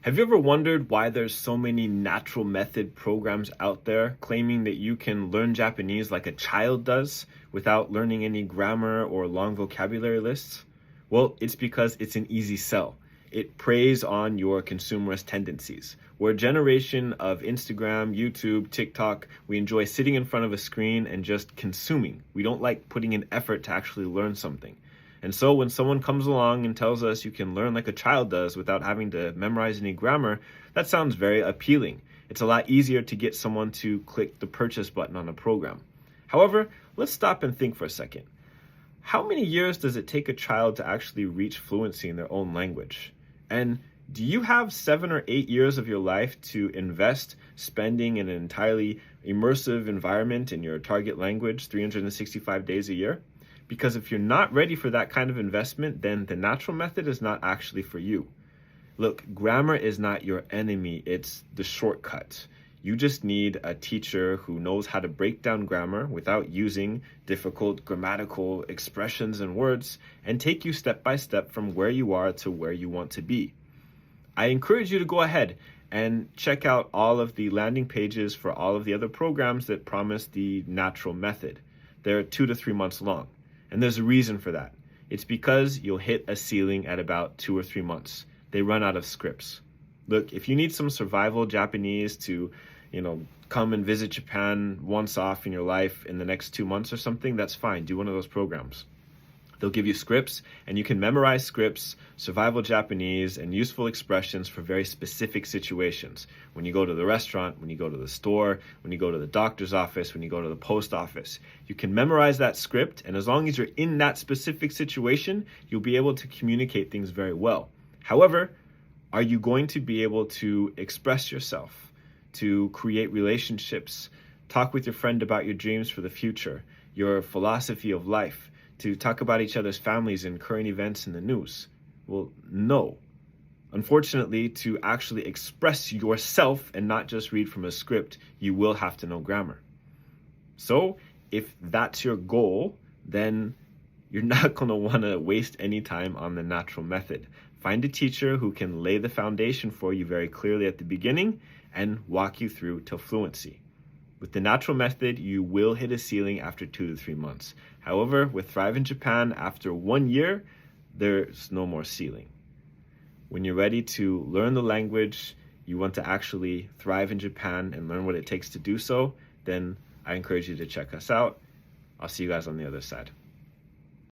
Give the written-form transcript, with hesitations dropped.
Have you ever wondered why there's so many natural method programs out there claiming that you can learn Japanese like a child does without learning any grammar or long vocabulary lists? Well, it's because it's an easy sell. It preys on your consumerist tendencies. We're a generation of Instagram, YouTube, TikTok. We enjoy sitting in front of a screen and just consuming. We don't like putting in effort to actually learn something. And so when someone comes along and tells us you can learn like a child does without having to memorize any grammar, that sounds very appealing. It's a lot easier to get someone to click the purchase button on a program. However, let's stop and think for a second. How many years does it take a child to actually reach fluency in their own language? And do you have 7 or 8 years of your life to invest spending in an entirely immersive environment in your target language 365 days a year? Because if you're not ready for that kind of investment, then the natural method is not actually for you. Look, grammar is not your enemy, it's the shortcut. You just need a teacher who knows how to break down grammar without using difficult grammatical expressions and words and take you step by step from where you are to where you want to be. I encourage you to go ahead and check out all of the landing pages for all of the other programs that promise the natural method. They're 2 to 3 months long. And there's a reason for that. It's because you'll hit a ceiling at about 2 or 3 months. They run out of scripts. Look, if you need some survival Japanese to, come and visit Japan once off in your life in the next 2 months or something, that's fine. Do one of those programs. They'll give you scripts, and you can memorize scripts, survival Japanese, and useful expressions for very specific situations. When you go to the restaurant, when you go to the store, when you go to the doctor's office, when you go to the post office. You can memorize that script, and as long as you're in that specific situation, you'll be able to communicate things very well. However, are you going to be able to express yourself, to create relationships, talk with your friend about your dreams for the future, your philosophy of life, to talk about each other's families and current events in the news? Well, no. Unfortunately, to actually express yourself and not just read from a script, you will have to know grammar. So if that's your goal, then you're not going to want to waste any time on the natural method. Find a teacher who can lay the foundation for you very clearly at the beginning and walk you through till fluency. With the natural method, you will hit a ceiling after 2 to 3 months. However, with Thrive in Japan, after 1 year, there's no more ceiling. When you're ready to learn the language, you want to actually thrive in Japan and learn what it takes to do so, then I encourage you to check us out. I'll see you guys on the other side.